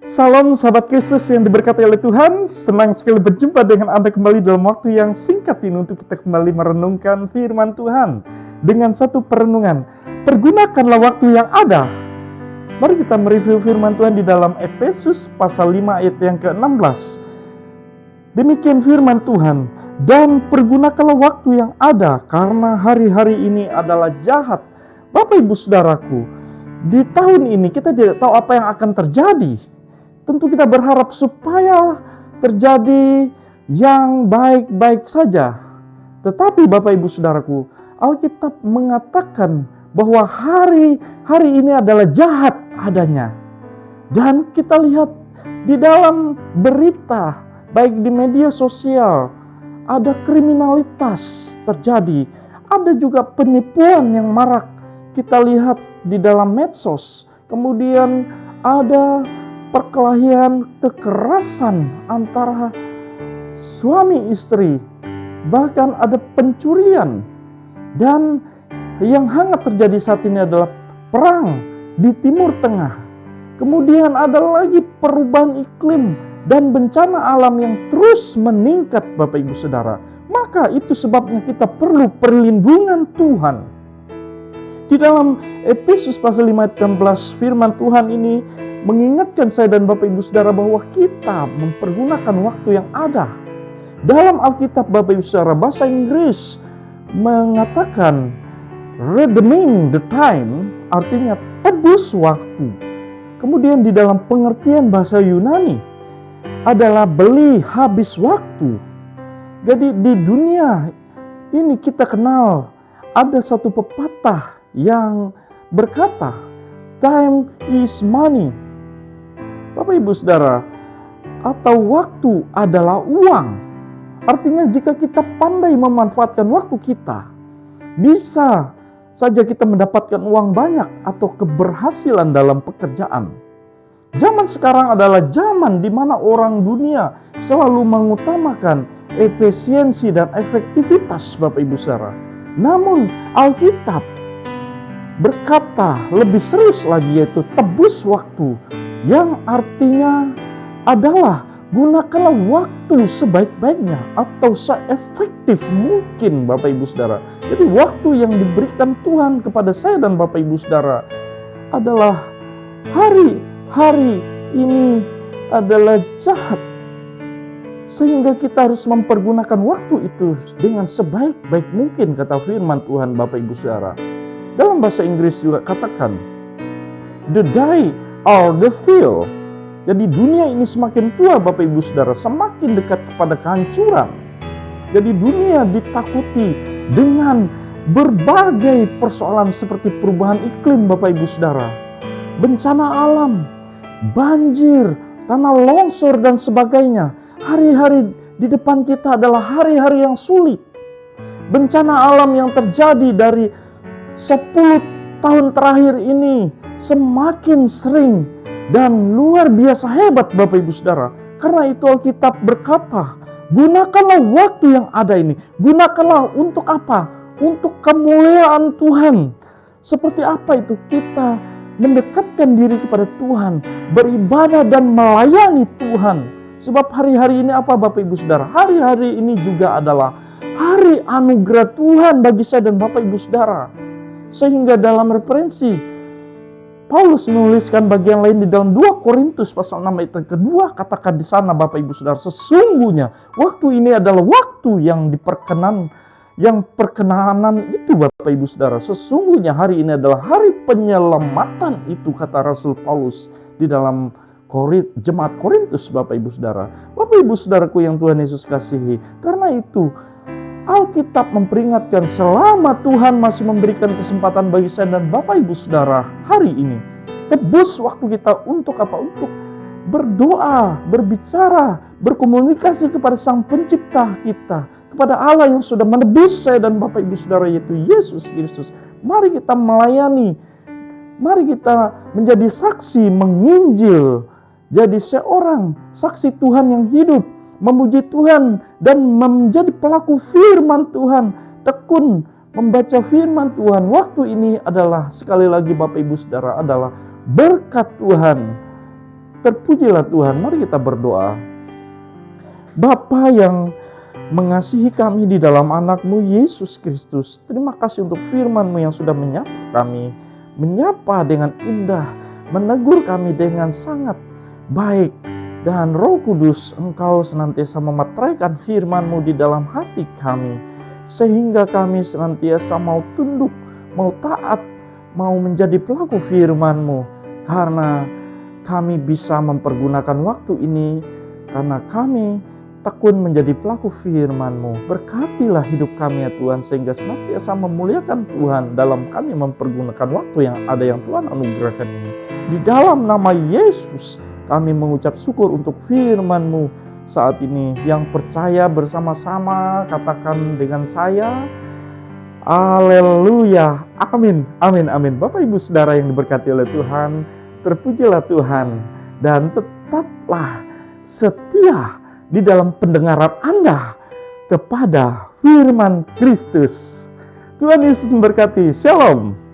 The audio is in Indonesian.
Salam sahabat Kristus yang diberkati oleh Tuhan. Senang sekali berjumpa dengan Anda kembali dalam waktu yang singkat ini untuk kita kembali merenungkan firman Tuhan. Dengan satu perenungan, pergunakanlah waktu yang ada. Mari kita mereview firman Tuhan di dalam Efesus pasal 5 ayat yang ke-16. Demikian firman Tuhan, dan pergunakanlah waktu yang ada karena hari-hari ini adalah jahat. Bapak Ibu Saudaraku, di tahun ini kita tidak tahu apa yang akan terjadi. Tentu kita berharap supaya terjadi yang baik-baik saja. Tetapi Bapak Ibu Saudaraku, Alkitab mengatakan bahwa hari ini adalah jahat adanya. Dan kita lihat di dalam berita, baik di media sosial, ada kriminalitas terjadi. Ada juga penipuan yang marak kita lihat di dalam medsos. Kemudian ada perkelahian, kekerasan antara suami istri, bahkan ada pencurian. Dan yang hangat terjadi saat ini adalah perang di Timur Tengah. Kemudian ada lagi perubahan iklim dan bencana alam yang terus meningkat, Bapak Ibu Saudara. Maka itu sebabnya kita perlu perlindungan Tuhan. Di dalam Efesus pasal 5 ayat 16 firman Tuhan ini mengingatkan saya dan Bapak Ibu Saudara bahwa kita mempergunakan waktu yang ada. Dalam Alkitab Bapak Ibu Saudara, bahasa Inggris mengatakan redeeming the time, artinya tebus waktu. Kemudian di dalam pengertian bahasa Yunani adalah beli habis waktu. Jadi di dunia ini kita kenal ada satu pepatah yang berkata time is money. Bapak Ibu Saudara, atau waktu adalah uang. Artinya jika kita pandai memanfaatkan waktu kita, bisa saja kita mendapatkan uang banyak atau keberhasilan dalam pekerjaan. Zaman sekarang adalah zaman di mana orang dunia selalu mengutamakan efisiensi dan efektivitas, Bapak Ibu Saudara. Namun Alkitab berkata lebih serius lagi, yaitu tebus waktu, yang artinya adalah gunakanlah waktu sebaik-baiknya atau seefektif mungkin, Bapak Ibu Saudara. Jadi waktu yang diberikan Tuhan kepada saya dan Bapak Ibu Saudara adalah hari ini adalah jahat, sehingga kita harus mempergunakan waktu itu dengan sebaik-baik mungkin, kata firman Tuhan, Bapak Ibu Saudara. Dalam bahasa Inggris juga katakan the day or the field. Jadi dunia ini semakin tua, Bapak Ibu Saudara, semakin dekat kepada kehancuran. Jadi dunia ditakuti dengan berbagai persoalan seperti perubahan iklim, Bapak Ibu Saudara, bencana alam, banjir, tanah longsor dan sebagainya. Hari-hari di depan kita adalah hari-hari yang sulit. Bencana alam yang terjadi dari 10 tahun terakhir ini semakin sering dan luar biasa hebat, Bapak Ibu Saudara. Karena itu Alkitab berkata, gunakanlah waktu yang ada ini. Gunakanlah untuk apa? Untuk kemuliaan Tuhan. Seperti apa itu? Kita mendekatkan diri kepada Tuhan, beribadah dan melayani Tuhan. Sebab hari-hari ini apa, Bapak Ibu Saudara? Hari-hari ini juga adalah hari anugerah Tuhan bagi saya dan Bapak Ibu Saudara. Sehingga dalam referensi Paulus menuliskan bagian lain di dalam 2 Korintus pasal 6 ayat yang kedua, katakan di sana, Bapak Ibu Saudara, sesungguhnya waktu ini adalah waktu yang perkenanan itu, Bapak Ibu Saudara. Sesungguhnya hari ini adalah hari penyelamatan itu, kata Rasul Paulus di dalam Jemaat Korintus, Bapak Ibu Saudara. Bapak Ibu Saudaraku yang Tuhan Yesus kasihi, karena itu Alkitab memperingatkan selama Tuhan masih memberikan kesempatan bagi saya dan Bapak Ibu Saudara hari ini, tebus waktu kita untuk apa? Untuk berdoa, berbicara, berkomunikasi kepada Sang Pencipta kita, kepada Allah yang sudah menebus saya dan Bapak Ibu Saudara, yaitu Yesus Kristus. Mari kita melayani, mari kita menjadi saksi menginjil, jadi seorang saksi Tuhan yang hidup, memuji Tuhan dan menjadi pelaku firman Tuhan, tekun membaca firman Tuhan. Waktu ini adalah, sekali lagi Bapak Ibu Saudara, adalah berkat Tuhan Terpujilah Tuhan. Mari kita berdoa. Bapa yang mengasihi kami di dalam anak-Mu Yesus Kristus, terima kasih untuk firman-Mu yang sudah menyapa kami, menyapa dengan indah, menegur kami dengan sangat baik. Dan Roh Kudus, Engkau senantiasa memeteraikan firman-Mu di dalam hati kami, sehingga kami senantiasa mau tunduk, mau taat, mau menjadi pelaku firman-Mu, karena kami bisa mempergunakan waktu ini, karena kami tekun menjadi pelaku firman-Mu. Berkatilah hidup kami ya Tuhan, sehingga senantiasa memuliakan Tuhan dalam kami mempergunakan waktu yang ada yang Tuhan anugerahkan ini. Di dalam nama Yesus kami mengucap syukur untuk firman-Mu saat ini. Yang percaya bersama-sama katakan dengan saya, haleluya, amin, amin, amin. Bapak Ibu Saudara yang diberkati oleh Tuhan, terpujilah Tuhan, dan tetaplah setia di dalam pendengaran Anda kepada firman Kristus. Tuhan Yesus memberkati. Shalom.